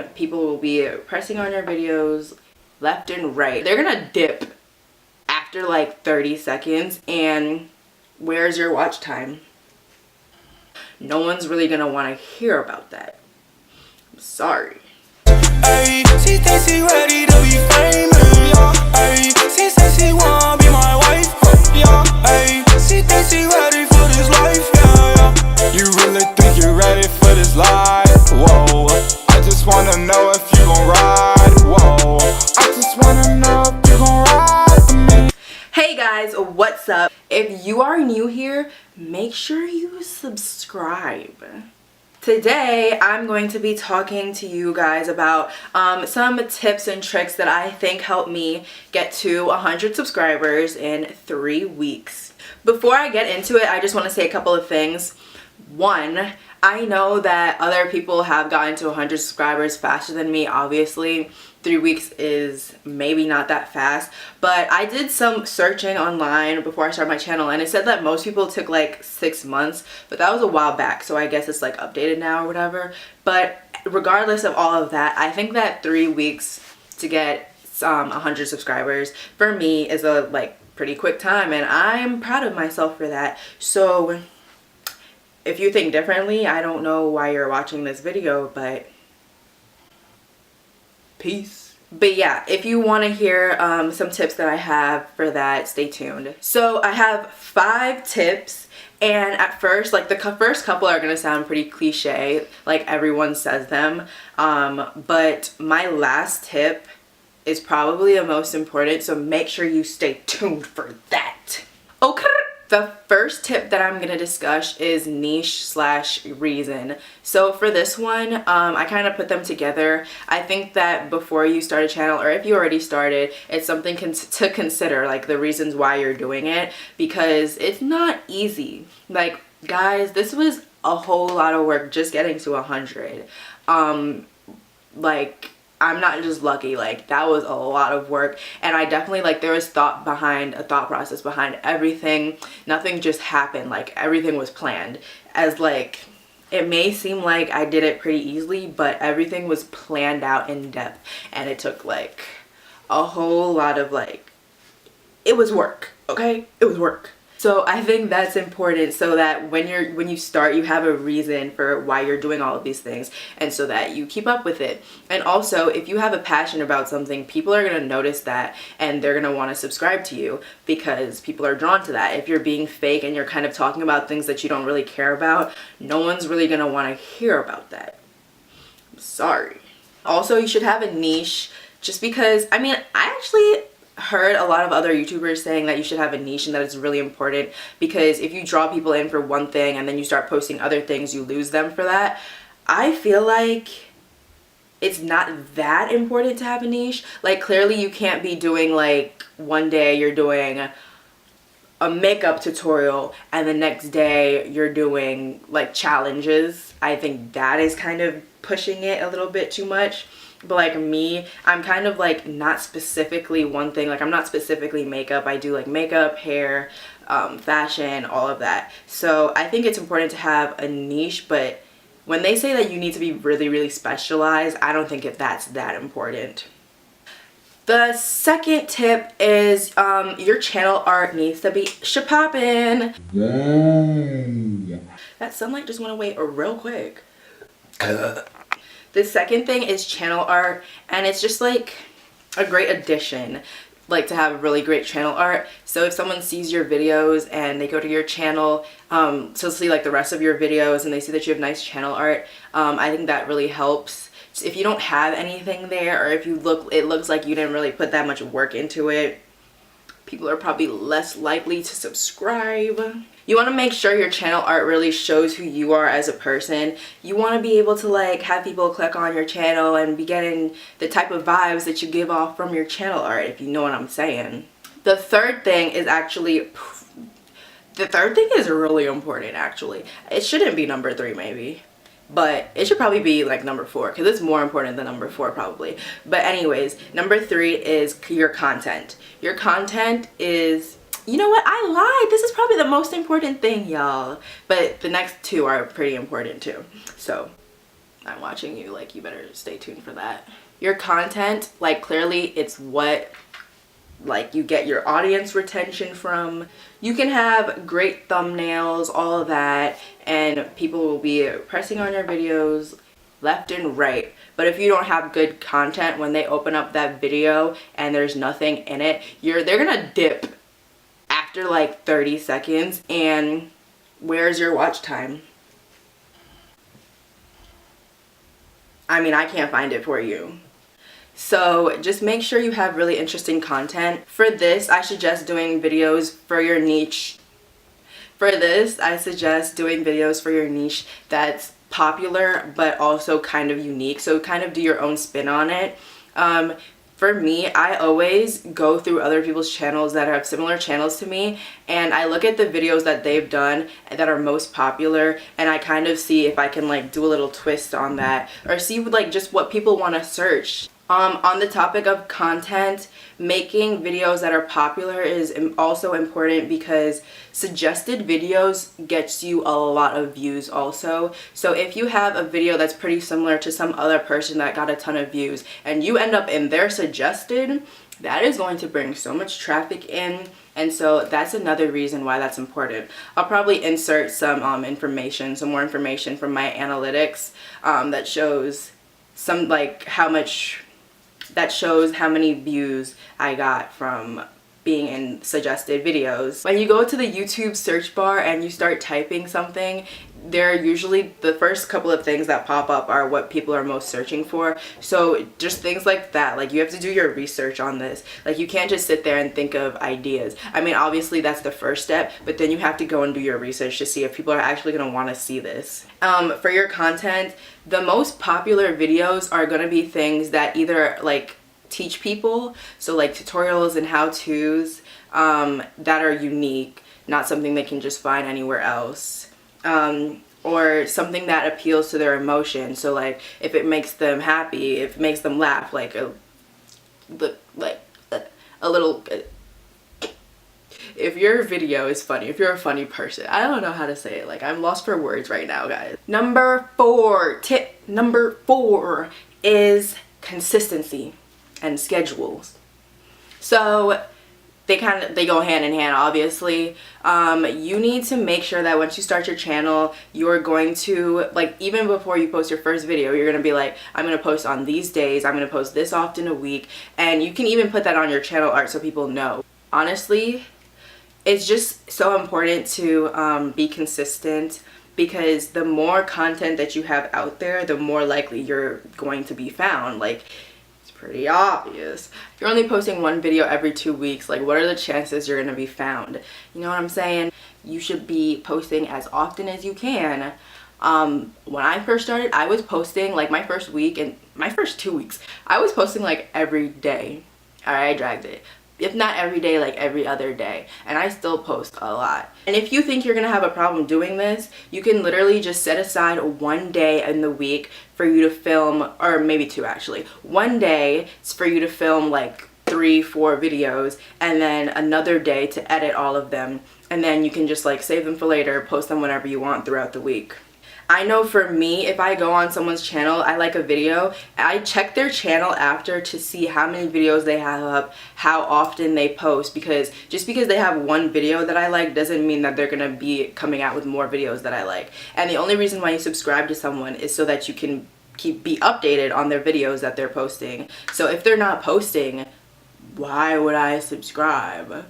People will be pressing on your videos left and right. They're gonna dip after like 30 seconds, and where's your watch time? No one's really gonna want to hear about that. I'm sorry. Ay, she thinks she ready to be famous, yeah. Ay, she says she wanna be my wife, yeah. Ay, she thinks she ready for this life, yeah, yeah. You really think you're ready for this life? Whoa, I just wanna know if you gon' ride. Whoa, I just wanna know if you gon' ride for me. Hey guys, what's up? If you are new here, make sure you subscribe. Today, I'm going to be talking to you guys about some tips and tricks that I think helped me get to 100 subscribers in 3 weeks. Before I get into it, I just want to say a couple of things. One, I know that other people have gotten to 100 subscribers faster than me, obviously. 3 weeks is maybe not that fast, but I did some searching online before I started my channel, and it said that most people took like 6 months, but that was a while back, so I guess it's like updated now or whatever. But regardless of all of that, I think that 3 weeks to get 100 subscribers for me is a like pretty quick time, and I'm proud of myself for that. So if you think differently, I don't know why you're watching this video, but peace. But yeah, if you want to hear some tips that I have for that, stay tuned. So I have 5 tips, and at first, like the first couple are going to sound pretty cliche, like everyone says them, but my last tip is probably the most important, so make sure you stay tuned for that. Okay. The first tip that I'm going to discuss is niche/reason. So for this one, I kind of put them together. I think that before you start a channel, or if you already started, it's something to consider, like the reasons why you're doing it, because it's not easy. Like, guys, this was a whole lot of work just getting to 100. Like, I'm not just lucky, like that was a lot of work, and I definitely, like, there was a thought process behind everything. Nothing just happened, like everything was planned. As like, it may seem like I did it pretty easily, but everything was planned out in depth, and it took like a whole lot of, like, it was work, okay? It was work. So I think that's important, so that when you start, you have a reason for why you're doing all of these things, and so that you keep up with it. And also, if you have a passion about something, people are going to notice that, and they're going to want to subscribe to you because people are drawn to that. If you're being fake and you're kind of talking about things that you don't really care about, no one's really going to want to hear about that. I'm sorry. Also, you should have a niche, just because, I mean, I actually heard a lot of other YouTubers saying that you should have a niche and that it's really important, because if you draw people in for one thing and then you start posting other things, you lose them for that. I feel like it's not that important to have a niche. Like, clearly you can't be doing, like, one day you're doing a makeup tutorial and the next day you're doing like challenges. I think that is kind of pushing it a little bit too much. But like me, I'm kind of like not specifically one thing. Like, I'm not specifically makeup. I do like makeup, hair, fashion, all of that. So I think it's important to have a niche, but when they say that you need to be really, really specialized, I don't think that's that important. The second tip is your channel art needs to be shapoppin'. That sunlight just went away real quick. The second thing is channel art, and it's just like a great addition, like to have really great channel art. So if someone sees your videos and they go to your channel to see like the rest of your videos, and they see that you have nice channel art, I think that really helps. If you don't have anything there, or if it looks like you didn't really put that much work into it, people are probably less likely to subscribe. You want to make sure your channel art really shows who you are as a person. You want to be able to like have people click on your channel and be getting the type of vibes that you give off from your channel art, if you know what I'm saying. The third thing is really important, actually. It shouldn't be number 3 maybe, but it should probably be like number 4, because it's more important than number 4 probably. But anyways, number 3 is your content. Your content is, you know what, I lied, this is probably the most important thing, y'all, but the next 2 are pretty important too. So I'm watching you, like, you better stay tuned for that. Your content, like, clearly it's what, like, you get your audience retention from. You can have great thumbnails, all of that, and people will be pressing on your videos left and right. But if you don't have good content, when they open up that video and there's nothing in it, they're gonna dip after like 30 seconds, and where's your watch time? I mean, I can't find it for you. So just make sure you have really interesting content. For this, I suggest doing videos for your niche. For this, I suggest doing videos for your niche that's popular but also kind of unique. So kind of do your own spin on it. For me, I always go through other people's channels that have similar channels to me, and I look at the videos that they've done that are most popular, and I kind of see if I can like do a little twist on that, or see like just what people want to search. On the topic of content, making videos that are popular is also important because suggested videos gets you a lot of views also. So if you have a video that's pretty similar to some other person that got a ton of views and you end up in their suggested, that is going to bring so much traffic in. And so that's another reason why that's important. I'll probably insert some more information from my analytics that shows how many views I got from being in suggested videos. When you go to the YouTube search bar and you start typing something, they're usually the first couple of things that pop up are what people are most searching for. So just things like that, like you have to do your research on this. Like you can't just sit there and think of ideas. I mean, obviously that's the first step, but then you have to go and do your research to see if people are actually going to want to see this. For your content, the most popular videos are going to be things that either like teach people, so like tutorials and how-tos that are unique, not something they can just find anywhere else, or something that appeals to their emotions. So like if it makes them happy, if it makes them laugh, like a little. If your video is funny, if you're a funny person, I don't know how to say it, like I'm lost for words right now, guys. Tip number 4 is consistency and schedules. So they go hand in hand, obviously. You need to make sure that once you start your channel, you're going to, like, even before you post your first video, you're gonna be like, I'm gonna post on these days, I'm gonna post this often a week, and you can even put that on your channel art so people know. Honestly, it's just so important to be consistent, because the more content that you have out there, the more likely you're going to be found. Like, pretty obvious. If you're only posting one video every 2 weeks, like what are the chances you're gonna be found? You know what I'm saying? You should be posting as often as you can. When I first started, I was posting like my first week and my first 2 weeks, I was posting like every day. Alright, I dragged it. If not every day, like every other day, and I still post a lot. And if you think you're gonna have a problem doing this, you can literally just set aside one day in the week for you to film, or maybe 2 actually. One day is for you to film like 3-4 videos, and then another day to edit all of them, and then you can just like save them for later, post them whenever you want throughout the week. I know for me, if I go on someone's channel, I like a video, I check their channel after to see how many videos they have up, how often they post, because just because they have one video that I like doesn't mean that they're gonna be coming out with more videos that I like. And the only reason why you subscribe to someone is so that you can be updated on their videos that they're posting. So if they're not posting, why would I subscribe?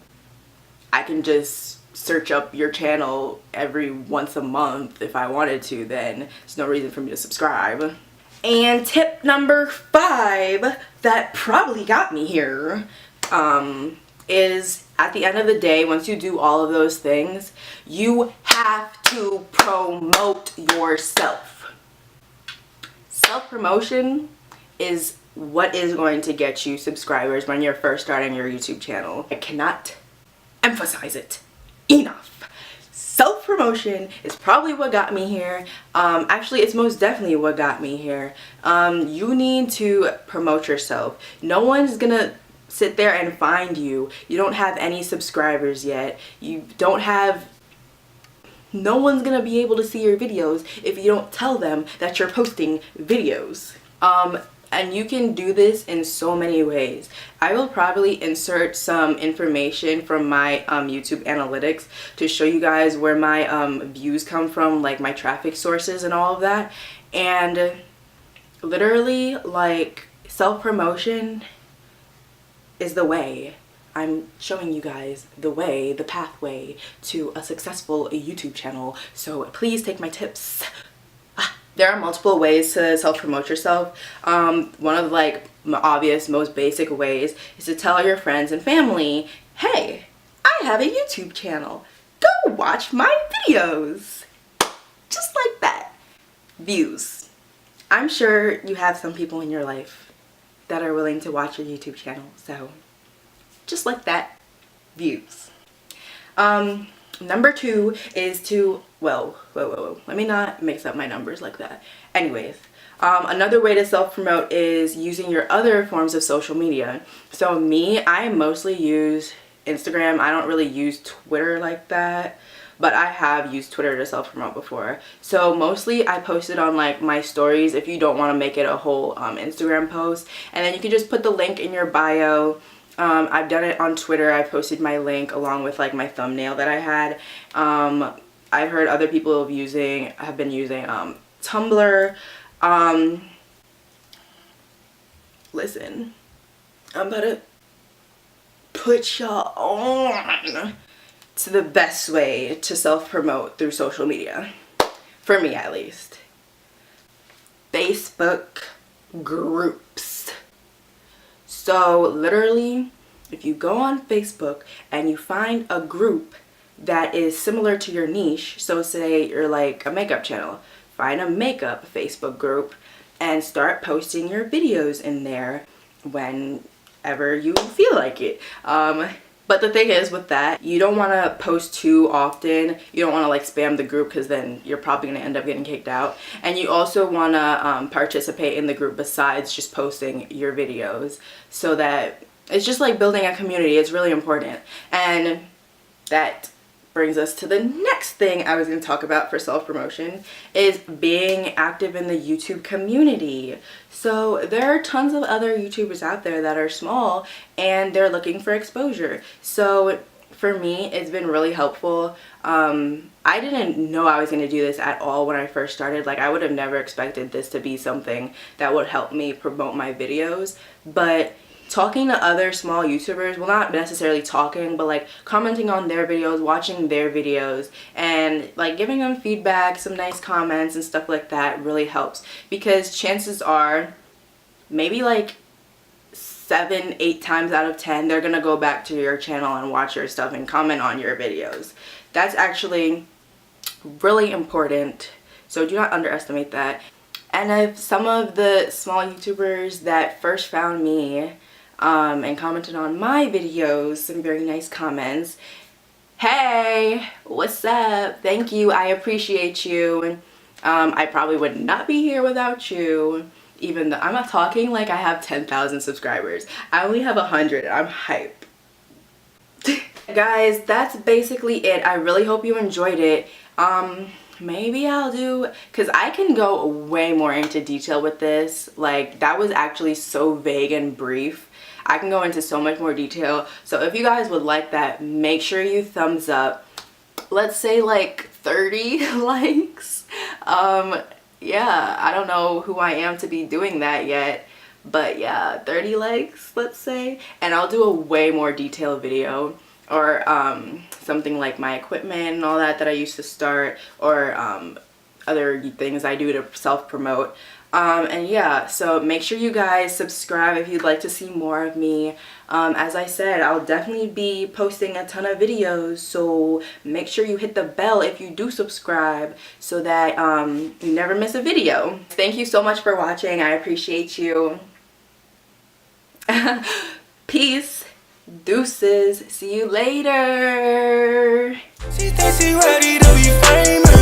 I can just search up your channel every once a month if I wanted to, then there's no reason for me to subscribe. And tip number 5 that probably got me here is at the end of the day, once you do all of those things, you have to promote yourself. Self-promotion is what is going to get you subscribers when you're first starting your YouTube channel. I cannot emphasize it enough. Self-promotion is probably what got me here. Actually, it's most definitely what got me here. You need to promote yourself. No one's gonna sit there and find you. You don't have any subscribers yet. You don't have No one's gonna be able to see your videos if you don't tell them that you're posting videos. And you can do this in so many ways. I will probably insert some information from my YouTube analytics to show you guys where my views come from, like my traffic sources and all of that. And literally, like, self-promotion is the way. I'm showing you guys the way, the pathway to a successful YouTube channel. So please take my tips. There are multiple ways to self-promote yourself. One of like obvious, most basic ways is to tell your friends and family, hey, I have a YouTube channel. Go watch my videos. Just like that. Views. I'm sure you have some people in your life that are willing to watch your YouTube channel. So just like that. Views. Number 2 is to, whoa, let me not mix up my numbers like that. Anyways, another way to self-promote is using your other forms of social media. So me, I mostly use Instagram. I don't really use Twitter like that, but I have used Twitter to self-promote before. So mostly I post it on like my stories if you don't want to make it a whole Instagram post, and then you can just put the link in your bio. I've done it on Twitter. I posted my link along with like my thumbnail that I had. I've heard other people have been using Tumblr. Listen, I'm about to put y'all on to the best way to self-promote through social media. For me, at least. Facebook groups. So literally, if you go on Facebook and you find a group that is similar to your niche, so say you're like a makeup channel, find a makeup Facebook group and start posting your videos in there whenever you feel like it. But the thing is with that, you don't want to post too often. You don't want to like spam the group, because then you're probably going to end up getting kicked out. And you also want to participate in the group besides just posting your videos, so that it's just like building a community. It's really important. And that brings us to the next thing I was going to talk about for self-promotion, is being active in the YouTube community. So there are tons of other YouTubers out there that are small and they're looking for exposure. So for me, it's been really helpful. I didn't know I was going to do this at all when I first started. Like, I would have never expected this to be something that would help me promote my videos. But talking to other small YouTubers, well, not necessarily talking, but like commenting on their videos, watching their videos, and like giving them feedback, some nice comments and stuff like that really helps, because chances are maybe like 7-8 times out of 10 they're gonna go back to your channel and watch your stuff and comment on your videos. That's actually really important, so do not underestimate that. And if some of the small YouTubers that first found me and commented on my videos, some very nice comments, hey, what's up, thank you, I appreciate you, I probably would not be here without you. Even though I'm not talking like I have 10,000 subscribers, I only have 100. I'm hype. Guys, that's basically it. I really hope you enjoyed it. Maybe I'll do, because I can go way more into detail with this. Like, that was actually so vague and brief. I can go into so much more detail. So if you guys would like that, make sure you thumbs up. Let's say like 30 likes. Yeah, I don't know who I am to be doing that yet, but yeah, 30 likes, let's say, and I'll do a way more detailed video, or something like my equipment and all that I used to start, or other things I do to self-promote. And yeah, so make sure you guys subscribe if you'd like to see more of me. As I said, I'll definitely be posting a ton of videos, so make sure you hit the bell if you do subscribe, so that you never miss a video. Thank you so much for watching. I appreciate you. Peace. Deuces. See you later. She thinks she ready to be famous.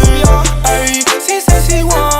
She said she want